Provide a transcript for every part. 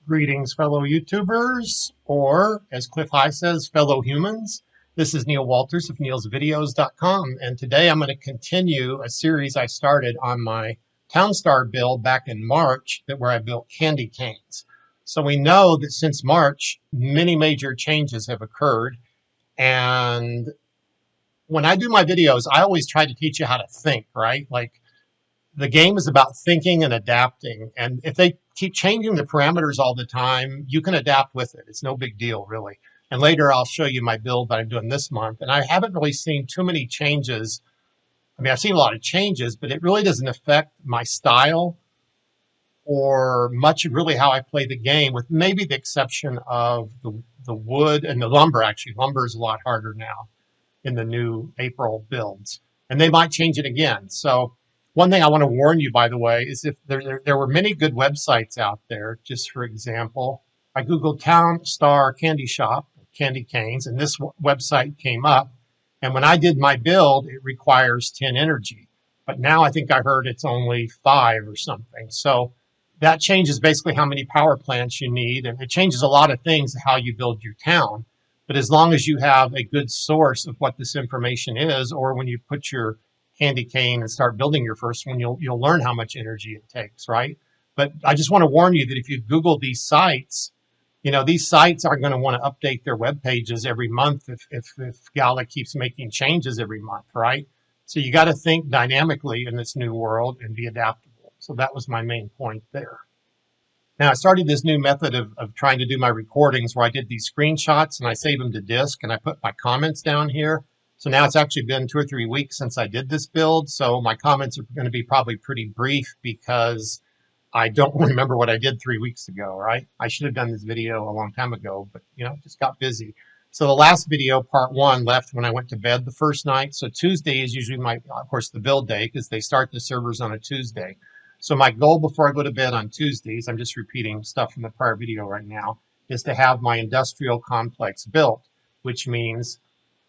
Greetings, fellow YouTubers, or as Cliff High says, fellow humans. This is Neil Walters of neilsvideos.com, and today I'm going to continue a series I started on my Townstar build back in March where I built candy canes. So we know that since March, many major changes have occurred, and when I do my videos, I always try to teach you how to think, right? Like, the game is about thinking and adapting. And if they keep changing the parameters all the time, you can adapt with it. It's no big deal, really. And later I'll show you my build that I'm doing this month. And I haven't really seen too many changes. I mean, I've seen a lot of changes, but it really doesn't affect my style or much of really how I play the game, with maybe the exception of the wood and the lumber. Actually, lumber is a lot harder now in the new April builds. And they might change it again. So one thing I want to warn you, by the way, is if there were many good websites out there. Just for example, I Googled Town Star Candy Shop, candy canes, and this website came up. And when I did my build, it requires 10 energy. But now I think I heard it's only 5 or something. So that changes basically how many power plants you need. And it changes a lot of things, how you build your town. But as long as you have a good source of what this information is, or when you put your candy cane and start building your first one, you'll learn how much energy it takes, right? But I just want to warn you that if you Google these sites, you know, these sites are going to want to update their web pages every month if Gala keeps making changes every month, right? So you got to think dynamically in this new world and be adaptable. So that was my main point there. Now I started this new method of trying to do my recordings where I did these screenshots and I save them to disk and I put my comments down here. So now it's actually been 2 or 3 weeks since I did this build. So my comments are going to be probably pretty brief because I don't remember what I did 3 weeks ago, right? I should have done this video a long time ago, but you know, just got busy. So the last video, part 1, left when I went to bed the first night. So Tuesday is usually my, of course, the build day because they start the servers on a Tuesday. So my goal before I go to bed on Tuesdays, I'm just repeating stuff from the prior video right now, is to have my industrial complex built, which means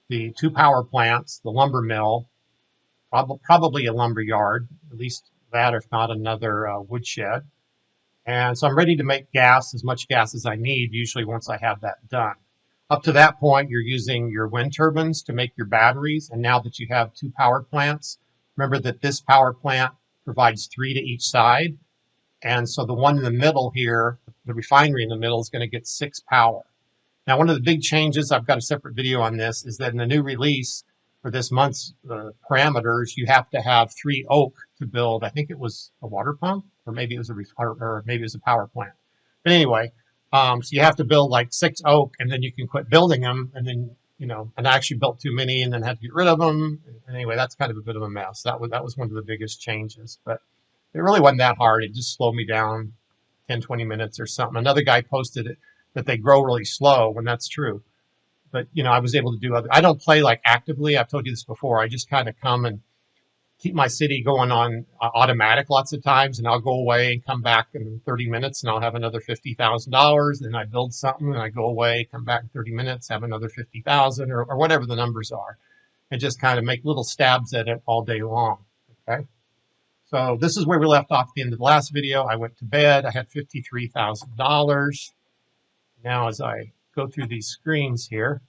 the 2 power plants, the lumber mill, probably a lumber yard, at least that, if not another woodshed. And so I'm ready to make gas, as much gas as I need, usually once I have that done. Up to that point, you're using your wind turbines to make your batteries. And now that you have 2 power plants, remember that this power plant provides 3 to each side. And so the one in the middle here, the refinery in the middle, is going to get 6 power. Now, one of the big changes, I've got a separate video on this, is that in the new release for this month's parameters, you have to have 3 oak to build. I think it was a water pump, or maybe it was a power plant. But anyway, so you have to build like 6 oak, and then you can quit building them. And then, you know, and I actually built too many, and then had to get rid of them. And anyway, that's kind of a bit of a mess. That was one of the biggest changes, but it really wasn't that hard. It just slowed me down 10, 20 minutes or something. Another guy posted it that they grow really slow, when that's true. But, you know, I was able to do I don't play like actively. I've told you this before. I just kind of come and keep my city going on automatic lots of times, and I'll go away and come back in 30 minutes and I'll have another $50,000. Then I build something and I go away, come back in 30 minutes, have another 50,000 or whatever the numbers are, and just kind of make little stabs at it all day long. Okay. So this is where we left off at the end of the last video. I went to bed. I had $53,000. Now, as I go through these screens here,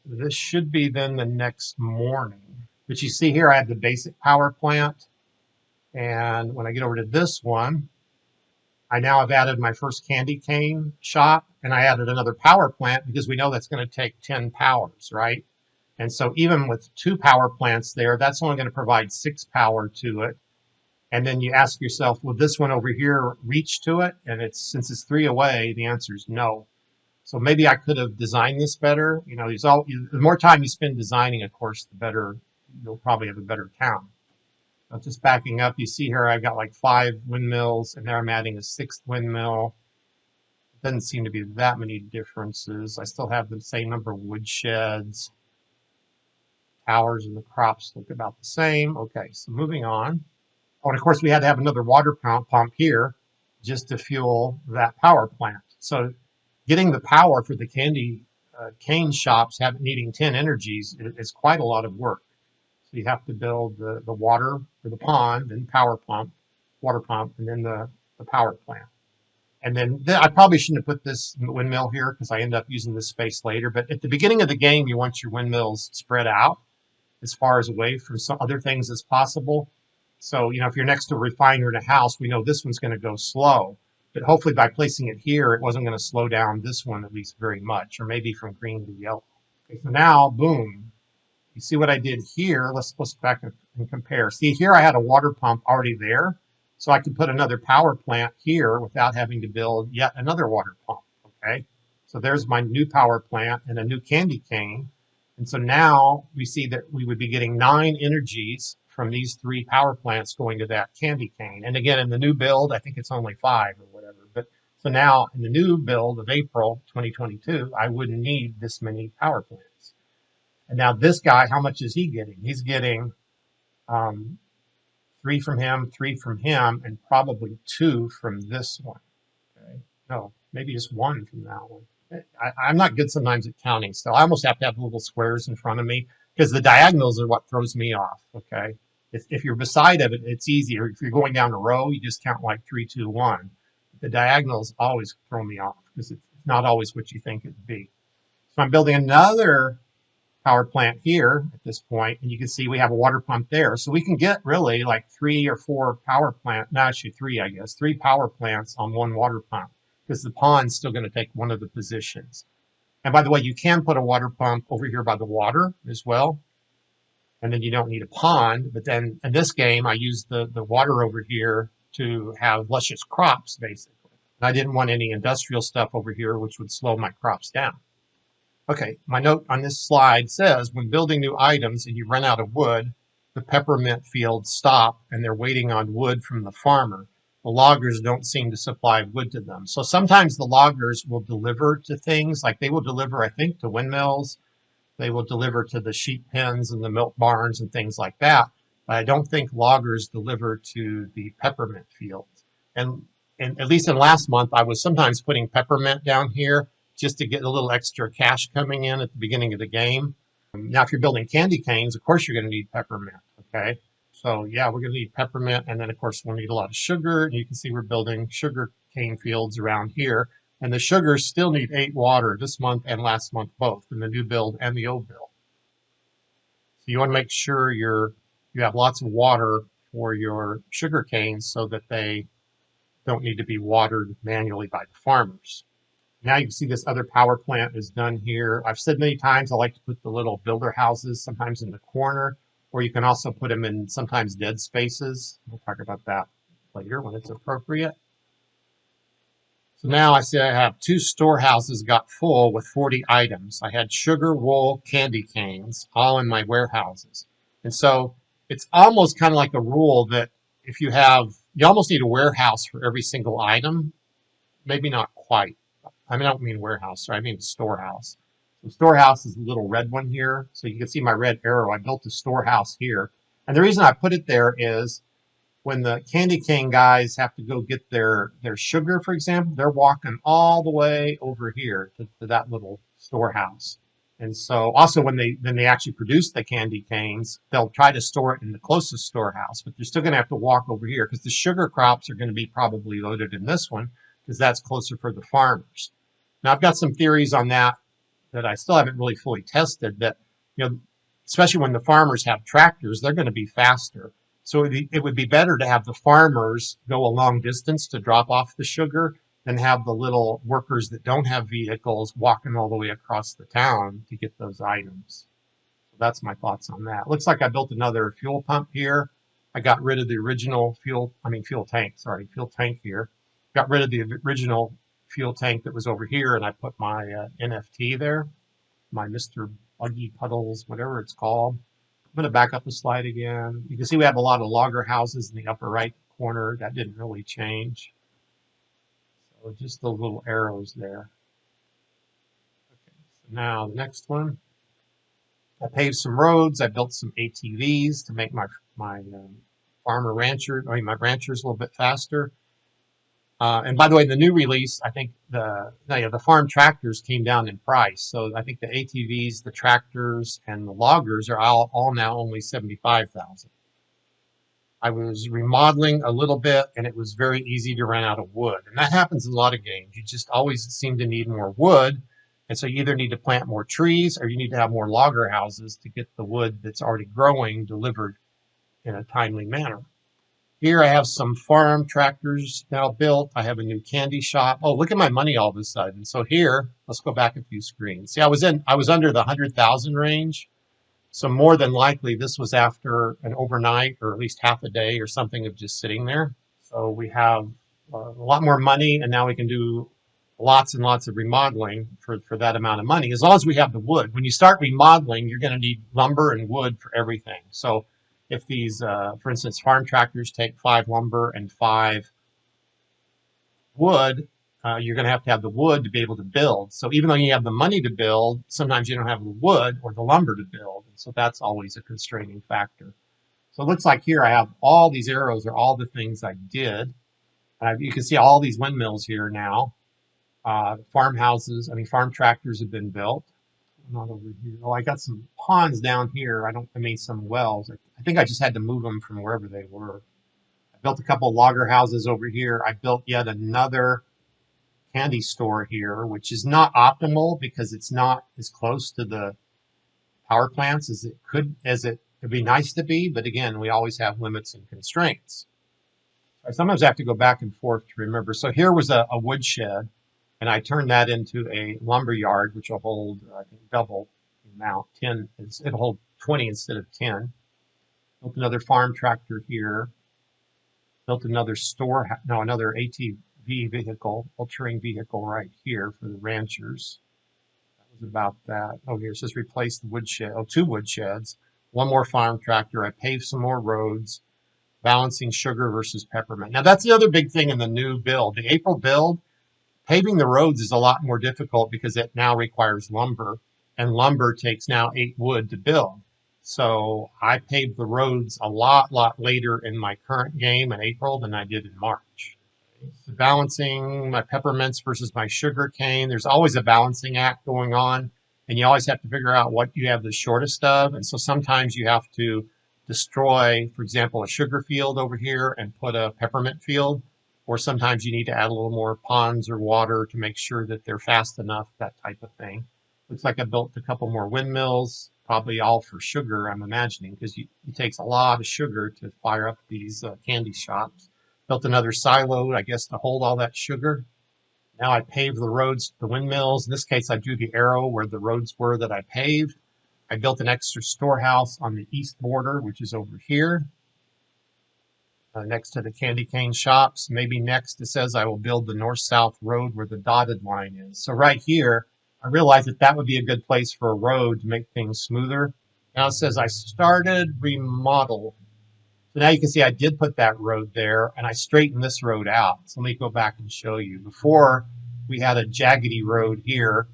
this should be then the next morning. But you see here, I have the basic power plant. And when I get over to this one, I now have added my first candy cane shop, and I added another power plant because we know that's going to take 10 powers, right? And so even with 2 power plants there, that's only going to provide 6 power to it. And then you ask yourself, will this one over here reach to it? And since it's 3 away, the answer is no. So maybe I could have designed this better. You know, the more time you spend designing, of course, the better, you'll probably have a better town. Now, just backing up, you see here I've got like 5 windmills, and there I'm adding a 6th windmill. It doesn't seem to be that many differences. I still have the same number of woodsheds. Towers and the crops look about the same. Okay, so moving on. Oh, and of course, we had to have another water pump here just to fuel that power plant. So getting the power for the candy cane shops needing 10 energies is quite a lot of work. So you have to build the water for the pond, then water pump, and then the power plant. And then I probably shouldn't have put this windmill here because I end up using this space later. But at the beginning of the game, you want your windmills spread out as far as away from some other things as possible. So, if you're next to a refiner in a house, we know this one's going to go slow. But hopefully by placing it here, it wasn't going to slow down this one at least very much, or maybe from green to yellow. Okay, so now, boom, you see what I did here? Let's go back and compare. See, here I had a water pump already there, so I could put another power plant here without having to build yet another water pump, okay? So there's my new power plant and a new candy cane. And so now we see that we would be getting 9 energies from these 3 power plants going to that candy cane. And again, in the new build, I think it's only 5 or whatever. But so now in the new build of April 2022, I wouldn't need this many power plants. And now this guy, how much is he getting? He's getting 3 from him, 3 from him, and probably 2 from this one. Okay. No, maybe just 1 from that one. I'm not good sometimes at counting still. I almost have to have little squares in front of me because the diagonals are what throws me off, okay? If you're beside of it, it's easier. If you're going down a row, you just count like 3, 2, 1. The diagonals always throw me off because it's not always what you think it'd be. So I'm building another power plant here at this point, and you can see we have a water pump there. So we can get really like 3 or 4 power plants, no, actually 3, I guess, 3 power plants on 1 water pump, because the pond's still going to take one of the positions. And by the way, you can put a water pump over here by the water as well, and then you don't need a pond. But then in this game, I used the water over here to have luscious crops, basically. And I didn't want any industrial stuff over here, which would slow my crops down. Okay, my note on this slide says, when building new items and you run out of wood, the peppermint fields stop and they're waiting on wood from the farmer. The loggers don't seem to supply wood to them. So sometimes the loggers will deliver to things, like they will deliver, I think, to windmills. They will deliver to the sheep pens and the milk barns and things like that. But I don't think loggers deliver to the peppermint fields. And at least in last month, I was sometimes putting peppermint down here just to get a little extra cash coming in at the beginning of the game. Now, if you're building candy canes, of course you're going to need peppermint, okay? So yeah, we're going to need peppermint, and then of course we'll need a lot of sugar. And you can see we're building sugar cane fields around here. And the sugars still need 8 water this month and last month both, in the new build and the old build. So you want to make sure you have lots of water for your sugar canes so that they don't need to be watered manually by the farmers. Now you can see this other power plant is done here. I've said many times I like to put the little builder houses sometimes in the corner, or you can also put them in sometimes dead spaces. We'll talk about that later when it's appropriate. So now I see I have 2 storehouses got full with 40 items. I had sugar, wool, candy canes, all in my warehouses. And so it's almost kind of like a rule that if you almost need a warehouse for every single item. Maybe not quite. I don't mean warehouse, I mean storehouse. The storehouse is the little red one here. So you can see my red arrow. I built a storehouse here. And the reason I put it there is when the candy cane guys have to go get their sugar, for example, they're walking all the way over here to that little storehouse. And so also when they actually produce the candy canes, they'll try to store it in the closest storehouse, but they're still going to have to walk over here because the sugar crops are going to be probably loaded in this one because that's closer for the farmers. Now I've got some theories on that I still haven't really fully tested, that, especially when the farmers have tractors, they're going to be faster. So it would be better to have the farmers go a long distance to drop off the sugar than have the little workers that don't have vehicles walking all the way across the town to get those items. So that's my thoughts on that. Looks like I built another fuel pump here. I got rid of the original fuel tank here. Got rid of the original fuel tank that was over here, and I put my NFT there, my Mr. Buggy Puddles, whatever it's called. I'm going to back up the slide again. You can see we have a lot of logger houses in the upper right corner. That didn't really change. So just the little arrows there. Okay, so now the next one. I paved some roads. I built some ATVs to make my ranchers a little bit faster. And by the way, the new release, I think the farm tractors came down in price. So I think the ATVs, the tractors, and the loggers are all now only $75,000. I was remodeling a little bit, and it was very easy to run out of wood. And that happens in a lot of games. You just always seem to need more wood. And so you either need to plant more trees or you need to have more logger houses to get the wood that's already growing delivered in a timely manner. Here I have some farm tractors now built. I have a new candy shop. Oh, look at my money all of a sudden. So here, let's go back a few screens. See, I was under the 100,000 range. So more than likely, this was after an overnight or at least half a day or something of just sitting there. So we have a lot more money, and now we can do lots and lots of remodeling for that amount of money, as long as we have the wood. When you start remodeling, you're going to need lumber and wood for everything. So if these, for instance, farm tractors take 5 lumber and 5 wood, you're going to have the wood to be able to build. So even though you have the money to build, sometimes you don't have the wood or the lumber to build. And so that's always a constraining factor. So it looks like here I have all these arrows are all the things I did. You can see all these windmills here now. Farmhouses, farm tractors have been built. Not over here. Oh, I got some ponds down here. I mean some wells. I think I just had to move them from wherever they were. I built a couple logger houses over here. I built yet another candy store here, which is not optimal because it's not as close to the power plants as it would be nice to be. But again, we always have limits and constraints. I sometimes have to go back and forth to remember. So here was a woodshed, and I turned that into a lumber yard, which will hold, I think, double the amount. It'll hold 20 instead of 10. Built another farm tractor here. Built another another ATV vehicle, all-terrain vehicle right here for the ranchers. That was about that. Oh, here it says replace the woodshed. Oh, 2 woodsheds. 1 more farm tractor. I paved some more roads. Balancing sugar versus peppermint. Now that's the other big thing in the new build. The April build, paving the roads is a lot more difficult because it now requires lumber, and lumber takes now 8 wood to build. So I paved the roads a lot later in my current game in April than I did in March. So balancing my peppermints versus my sugar cane. There's always a balancing act going on, and you always have to figure out what you have the shortest of. And so sometimes you have to destroy, for example, a sugar field over here and put a peppermint field, or sometimes you need to add a little more ponds or water to make sure that they're fast enough, that type of thing. Looks like I built a couple more windmills, probably all for sugar, I'm imagining, because it takes a lot of sugar to fire up these candy shops. Built another silo, I guess, to hold all that sugar. Now I paved the roads to the windmills. In this case, I drew the arrow where the roads were that I paved. I built an extra storehouse on the east border, which is over here, next to the candy cane shops. Maybe next it says I will build the north-south road where the dotted line is. So right here, I realized that would be a good place for a road to make things smoother. Now it says I started remodel. So now you can see I did put that road there, and I straightened this road out. So let me go back and show you. Before, we had a jaggedy road here.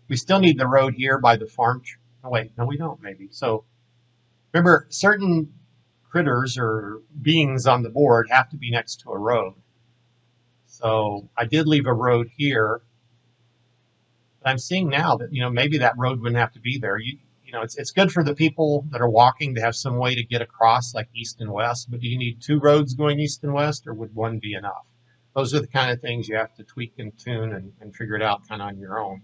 We still need the road here by the farm. Oh, wait, no, we don't, maybe. So remember, certain critters or beings on the board have to be next to a road. So I did leave a road here. But I'm seeing now that, maybe that road wouldn't have to be there. It's good for the people that are walking to have some way to get across, like east and west, but do you need 2 roads going east and west, or would 1 be enough? Those are the kind of things you have to tweak and tune and figure it out kind of on your own.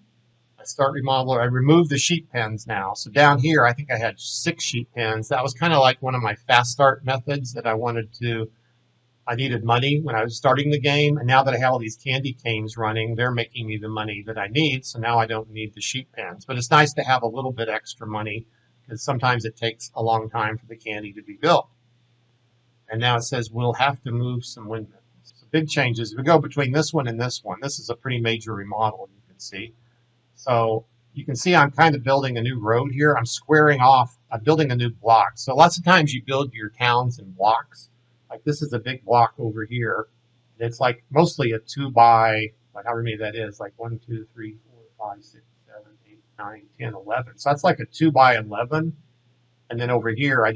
I start remodel. I remove the sheep pens now. So down here, I think I had 6 sheep pens. That was kind of like one of my fast start methods that I needed money when I was starting the game. And now that I have all these candy canes running, they're making me the money that I need. So now I don't need the sheep pens. But it's nice to have a little bit extra money because sometimes it takes a long time for the candy to be built. And now it says we'll have to move some windmills. So big changes. We go between this one and this one. This is a pretty major remodel, you can see. So you can see I'm kind of building a new road here. I'm squaring off. I'm building a new block. So lots of times you build your towns in blocks. Like this is a big block over here. It's like mostly a 2 by, like however many that is, like 1, 2, 3, 4, 5, 6, 7, 8, 9, 10, 11. So that's like a 2 by 11. And then over here,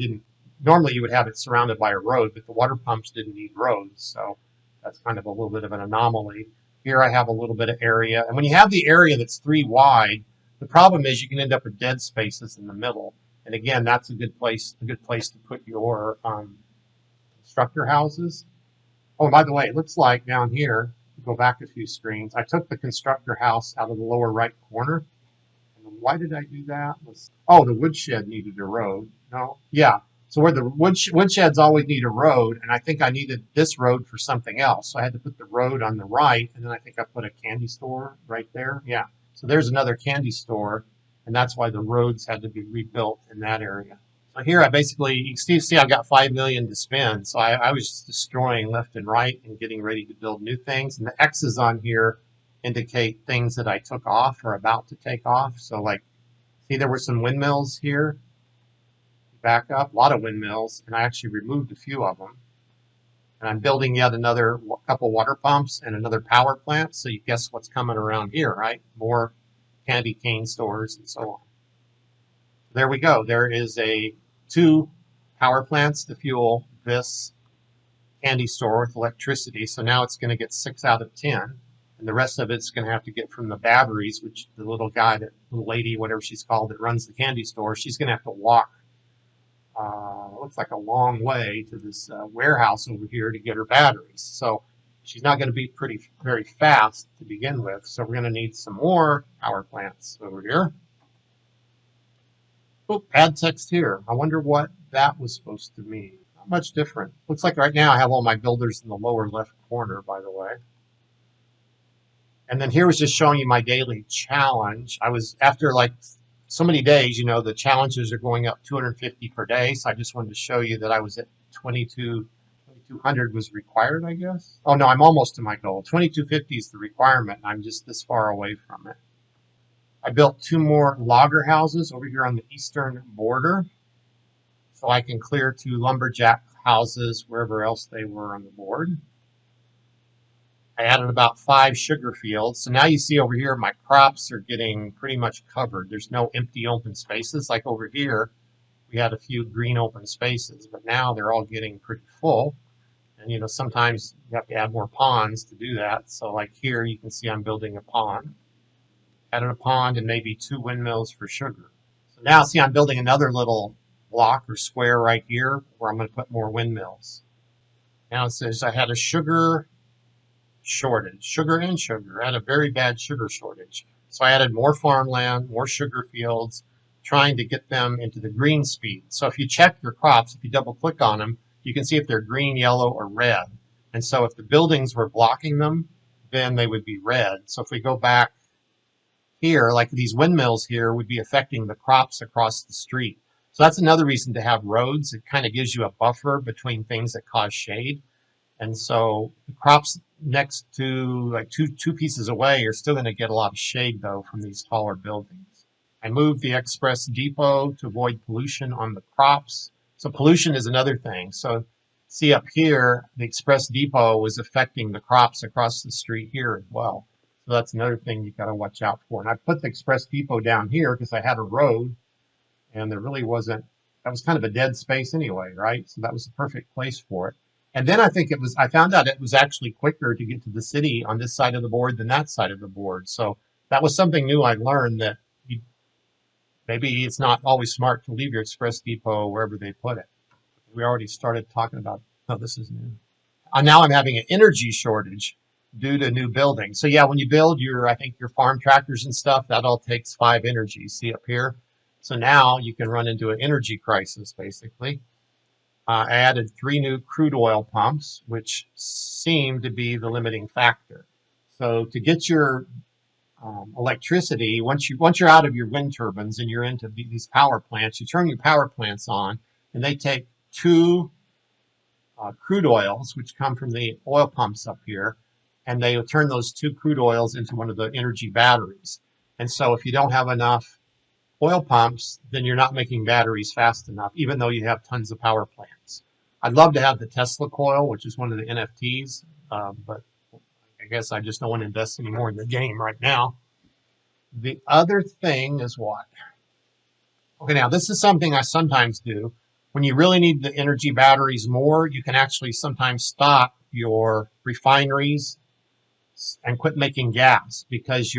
normally you would have it surrounded by a road, but the water pumps didn't need roads. So that's kind of a little bit of an anomaly. Here I have a little bit of area. And when you have the area that's 3 wide, the problem is you can end up with dead spaces in the middle. And again, that's a good place to put your constructor houses. Oh, by the way, it looks like down here, go back a few screens, I took the constructor house out of the lower right corner. And why did I do that? Oh, the woodshed needed a road. No, yeah. So where the woodsheds always need a road, and I think I needed this road for something else. So I had to put the road on the right, and then I think I put a candy store right there. Yeah. So there's another candy store, and that's why the roads had to be rebuilt in that area. So here I basically, you can see I've got 5 million to spend. So I was just destroying left and right and getting ready to build new things. And the X's on here indicate things that I took off or about to take off. So like, see, there were some windmills here. Back up, a lot of windmills, and I actually removed a few of them. And I'm building yet another couple water pumps and another power plant. So you guess what's coming around here, right? More candy cane stores and so on. There we go. There is 2 power plants to fuel this candy store with electricity. So now it's going to get 6 out of 10. And the rest of it's going to have to get from the batteries, which the little guy, that little lady, whatever she's called, that runs the candy store, she's going to have to walk, looks like a long way to this warehouse over here to get her batteries. So she's not going to be very fast to begin with. So we're going to need some more power plants over here. Oh, add text here. I wonder what that was supposed to mean. Not much different. Looks like right now I have all my builders in the lower left corner, by the way. And then here was just showing you my daily challenge. I was, after like so many days, you know, the challenges are going up 250 per day. So I just wanted to show you that I was at 2200 was required, I guess. Oh no, I'm almost to my goal. 2250 is the requirement. I'm just this far away from it. I built 2 more logger houses over here on the eastern border, so I can clear 2 lumberjack houses wherever else they were on the board. I added about 5 sugar fields. So now you see over here my crops are getting pretty much covered. There's no empty open spaces. Like over here, we had a few green open spaces, but now they're all getting pretty full. And you know, sometimes you have to add more ponds to do that. So like here, you can see I'm building a pond. Added a pond and maybe 2 windmills for sugar. So now see, I'm building another little block or square right here where I'm going to put more windmills. Now it says I had a sugar shortage, sugar. I had a very bad sugar shortage. So I added more farmland, more sugar fields, trying to get them into the green speed. So if you check your crops, if you double click on them, you can see if they're green, yellow, or red. And so if the buildings were blocking them, then they would be red. So if we go back here, like these windmills here would be affecting the crops across the street. So that's another reason to have roads. It kind of gives you a buffer between things that cause shade. And so the crops next to like two pieces away are still going to get a lot of shade though from these taller buildings. I moved the express depot to avoid pollution on the crops. So pollution is another thing. So see up here, the express depot was affecting the crops across the street here as well. So that's another thing you've got to watch out for. And I put the express depot down here because I had a road and there really wasn't, that was kind of a dead space anyway, right? So that was the perfect place for it. And then I found out it was actually quicker to get to the city on this side of the board than that side of the board. So that was something new I learned, that maybe it's not always smart to leave your express depot wherever they put it. We already started talking about, oh, this is new. Now I'm having an energy shortage due to new buildings. So yeah, when you build I think your farm tractors and stuff, that all takes 5 energy. See up here? So now you can run into an energy crisis, basically. I added 3 new crude oil pumps, which seem to be the limiting factor. So to get your electricity, once you're out of your wind turbines and you're into these power plants, you turn your power plants on, and they take 2 crude oils, which come from the oil pumps up here, and they will turn those 2 crude oils into one of the energy batteries. And so if you don't have enough oil pumps, then you're not making batteries fast enough, even though you have tons of power plants. I'd love to have the Tesla coil, which is one of the NFTs, but I guess I just don't want to invest any more in the game right now. The other thing is what? Okay, now this is something I sometimes do. When you really need the energy batteries more, you can actually sometimes stop your refineries and quit making gas, because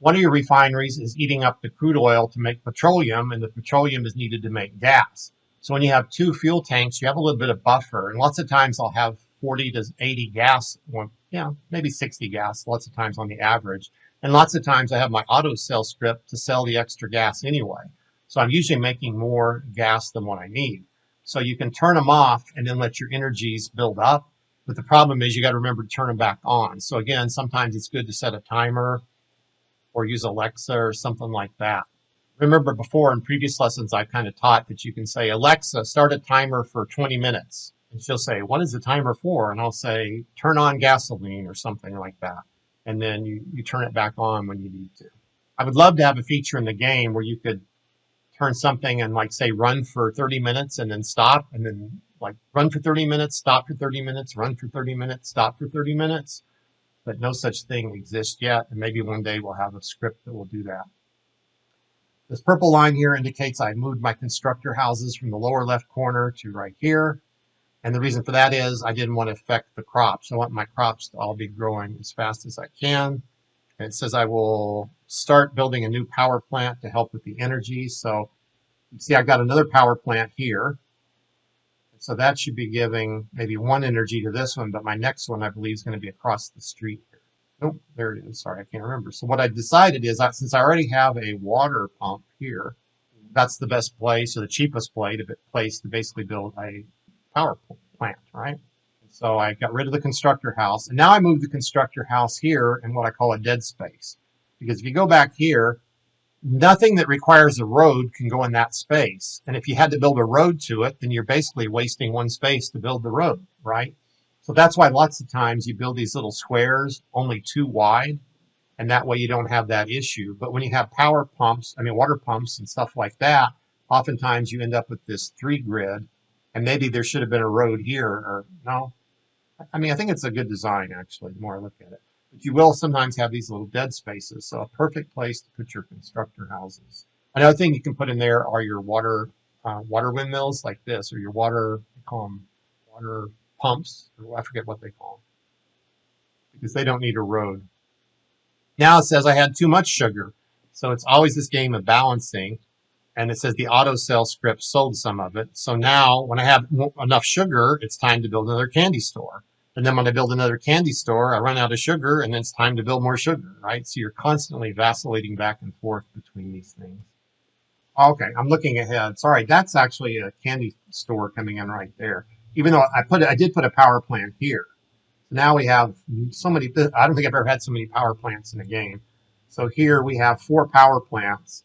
one of your refineries is eating up the crude oil to make petroleum, and the petroleum is needed to make gas. So when you have two fuel tanks, you have a little bit of buffer. And lots of times I'll have 40 to 80 gas, well, yeah, maybe 60 gas, lots of times on the average. And lots of times I have my auto sell script to sell the extra gas anyway. So I'm usually making more gas than what I need. So you can turn them off and then let your energies build up. But the problem is you got to remember to turn them back on. So again, sometimes it's good to set a timer or use Alexa or something like that. Remember before in previous lessons, I kind of taught that you can say, Alexa, start a timer for 20 minutes. And she'll say, what is the timer for? And I'll say, turn on gasoline or something like that. And then you turn it back on when you need to. I would love to have a feature in the game where you could turn something and like say run for 30 minutes and then stop and then like run for 30 minutes, stop for 30 minutes, run for 30 minutes, stop for 30 minutes. But no such thing exists yet. And maybe one day we'll have a script that will do that. This purple line here indicates I moved my constructor houses from the lower left corner to right here. And the reason for that is I didn't want to affect the crops. I want my crops to all be growing as fast as I can. And it says I will start building a new power plant to help with the energy. So you see I've got another power plant here. So that should be giving maybe one energy to this one, but my next one I believe is going to be across the street here. Nope, there it is. Sorry, I can't remember. So what I decided is that since I already have a water pump here, that's the best place or the cheapest place to basically build a power plant, right? So I got rid of the constructor house, and now I moved the constructor house here in what I call a dead space. Because if you go back here, nothing that requires a road can go in that space. And if you had to build a road to it, then you're basically wasting one space to build the road, right? So that's why lots of times you build these little squares only 2 wide, and that way you don't have that issue. But when you have power pumps, water pumps and stuff like that, oftentimes you end up with this 3 grid, and maybe there should have been a road here, or no. I think it's a good design, actually, the more I look at it. But you will sometimes have these little dead spaces, so a perfect place to put your constructor houses. Another thing you can put in there are your water windmills like this, or your water pumps, or I forget what they call them, because they don't need a road. Now it says I had too much sugar, so it's always this game of balancing, and it says the auto sell script sold some of it. So now when I have enough sugar, it's time to build another candy store. And then when I build another candy store, I run out of sugar, and then it's time to build more sugar, right? So you're constantly vacillating back and forth between these things. Okay, I'm looking ahead. Sorry, that's actually a candy store coming in right there. Even though I did put a power plant here. So now we have so many, I don't think I've ever had so many power plants in a game. So here we have 4 power plants,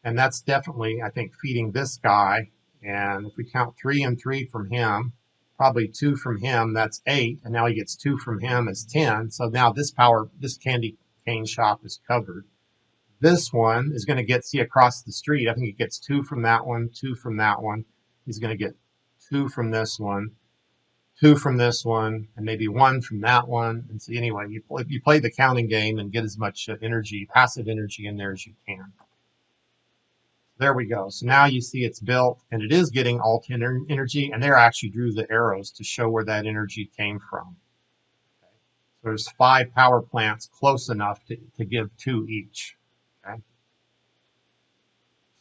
and that's definitely, I think, feeding this guy. And if we count 3 and 3 from him, probably 2 from him, that's 8. And now he gets 2 from him as 10. So now this candy cane shop is covered. This one is going to get, see, across the street. I think it gets 2 from that one, 2 from that one. He's going to get 2 from this one, 2 from this one, and maybe 1 from that one. And so anyway, you play the counting game and get as much energy, passive energy in there as you can. There we go. So now you see it's built, and it is getting alt energy, and there I actually drew the arrows to show where that energy came from. Okay. So there's 5 power plants close enough to give 2 each. Okay.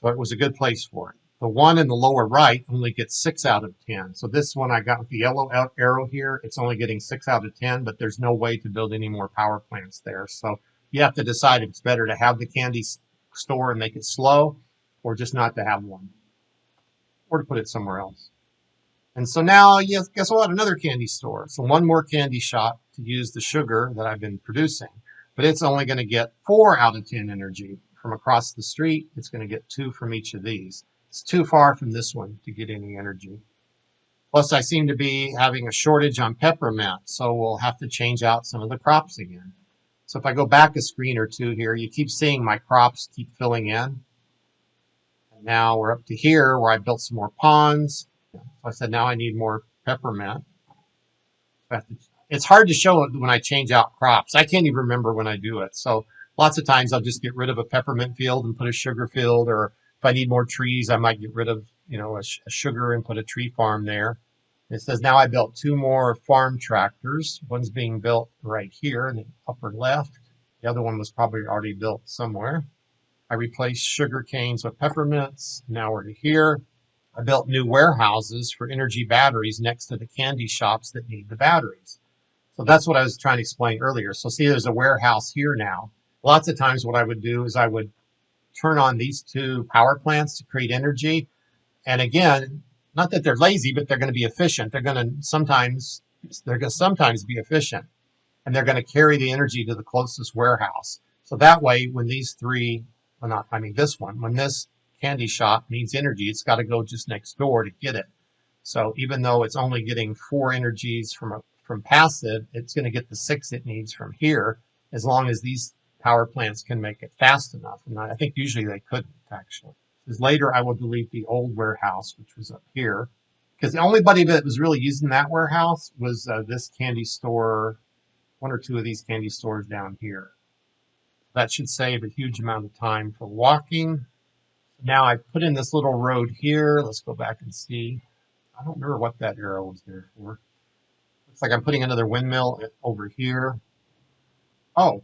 So it was a good place for it. The one in the lower right only gets 6 out of 10. So this one I got with the yellow arrow here, it's only getting 6 out of 10, but there's no way to build any more power plants there. So you have to decide if it's better to have the candy store and make it slow, or just not to have one, or to put it somewhere else. And so now, yes, guess what? Another candy store. So one more candy shop to use the sugar that I've been producing, but it's only going to get 4 out of 10 energy from across the street. It's going to get 2 from each of these. It's too far from this one to get any energy. Plus, I seem to be having a shortage on peppermint, so we'll have to change out some of the crops again. So if I go back a screen or 2 here, you keep seeing my crops keep filling in. Now we're up to here where I built some more ponds. So I said, now I need more peppermint. It's hard to show it when I change out crops. I can't even remember when I do it. So lots of times I'll just get rid of a peppermint field and put a sugar field, or if I need more trees, I might get rid of, a sugar and put a tree farm there. It says now I built 2 more farm tractors. One's being built right here in the upper left. The other one was probably already built somewhere. I replaced sugar canes with peppermints. Now we're here. I built new warehouses for energy batteries next to the candy shops that need the batteries. So that's what I was trying to explain earlier. So see, there's a warehouse here now. Lots of times what I would do is I would turn on these two power plants to create energy. And again, not that they're lazy, but they're going to be efficient. They're going to sometimes be efficient, and they're going to carry the energy to the closest warehouse. So that way, when these three, well, not, I mean this one, when this candy shop needs energy, it's got to go just next door to get it. So even though it's only getting 4 energies from passive, it's going to get the 6 it needs from here, as long as these power plants can make it fast enough. And I think usually they couldn't, actually. Because later I will delete the old warehouse, which was up here. Because the only body that was really using that warehouse was this candy store, one or two of these candy stores down here. That should save a huge amount of time for walking. Now I put in this little road here. Let's go back and see. I don't remember what that arrow was there for. Looks like I'm putting another windmill over here. Oh,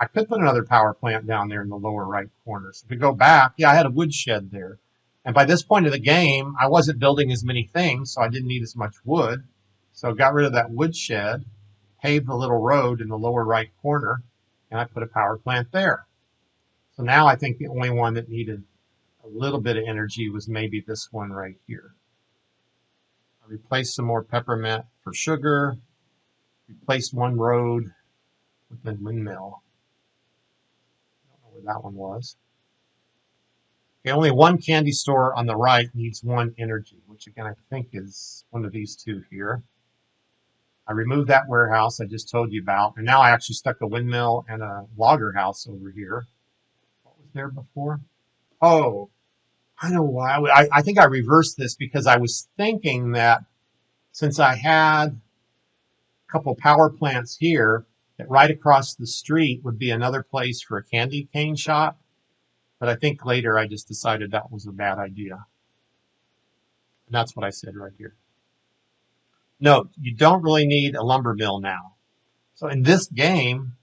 I could put another power plant down there in the lower right corner. So if we go back, yeah, I had a woodshed there. And by this point of the game, I wasn't building as many things, so I didn't need as much wood. So I got rid of that woodshed, paved the little road in the lower right corner, and I put a power plant there. So now I think the only one that needed a little bit of energy was maybe this one right here. I replaced some more peppermint for sugar, replaced one road with the windmill. I don't know where that one was. Okay, only one candy store on the right needs 1 energy, which again I think is one of these two here. I removed that warehouse I just told you about, and now I actually stuck a windmill and a logger house over here. What was there before? Oh, I know why. I think I reversed this because I was thinking that since I had a couple power plants here, that right across the street would be another place for a candy cane shop. But I think later I just decided that was a bad idea. And that's what I said right here. Note, you don't really need a lumber mill now. So in this game,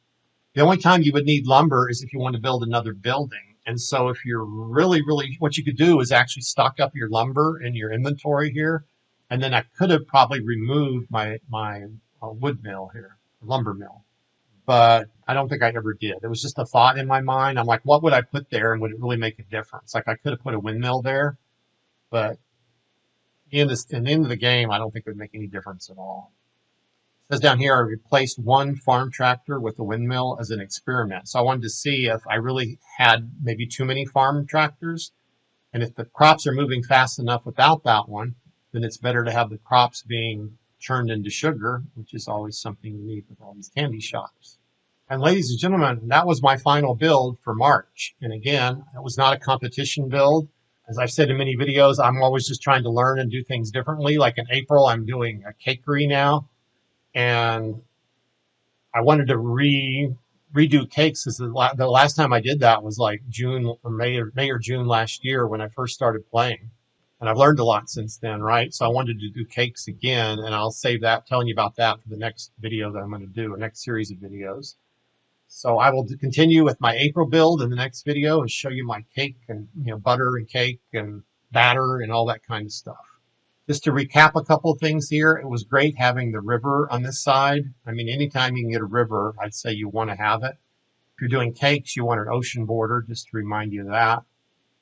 the only time you would need lumber is if you want to build another building. And so if you're really, what you could do is actually stock up your lumber in your inventory here. And then I could have probably removed my wood mill here, lumber mill. But I don't think I ever did. It was just a thought in my mind. I'm like, what would I put there and would it really make a difference? Like I could have put a windmill there, but in the end of the game, I don't think it would make any difference at all. It says down here, I replaced one farm tractor with a windmill as an experiment. So I wanted to see if I really had maybe too many farm tractors. And if the crops are moving fast enough without that one, then it's better to have the crops being turned into sugar, which is always something you need with all these candy shops. And ladies and gentlemen, that was my final build for March. And again, it was not a competition build. As I've said in many videos, I'm always just trying to learn and do things differently. Like in April, I'm doing a cakery now. And I wanted to redo cakes because the last time I did that was like June or May or June last year when I first started playing. And I've learned a lot since then, right? So I wanted to do cakes again, and I'll save that, telling you about that for the next video that I'm going to do, a next series of videos. So I will continue with my April build in the next video and show you my cake and butter and cake and batter and all that kind of stuff. Just to recap a couple of things here, it was great having the river on this side. I mean, anytime you can get a river, I'd say you want to have it. If you're doing cakes, you want an ocean border, just to remind you of that.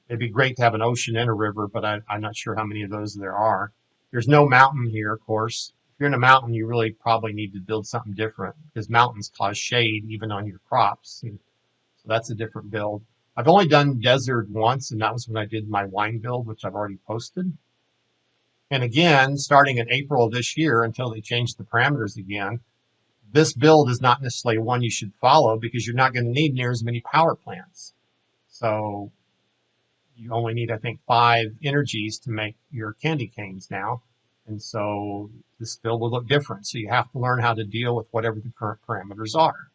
It'd be great to have an ocean and a river, but I'm not sure how many of those there are. There's no mountain here, of course. If you're in a mountain, you really probably need to build something different because mountains cause shade even on your crops. And so that's a different build. I've only done desert once, and that was when I did my wine build, which I've already posted. And again, starting in April of this year until they change the parameters again, this build is not necessarily one you should follow because you're not going to need near as many power plants. So you only need, I think, 5 energies to make your candy canes now. And so this build will look different. So you have to learn how to deal with whatever the current parameters are.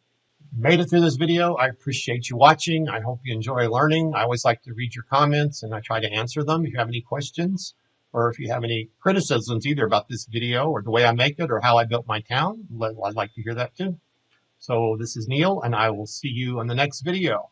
If you made it through this video, I appreciate you watching. I hope you enjoy learning. I always like to read your comments and I try to answer them if you have any questions or if you have any criticisms either about this video or the way I make it or how I built my town. I'd like to hear that too. So this is Neil and I will see you on the next video.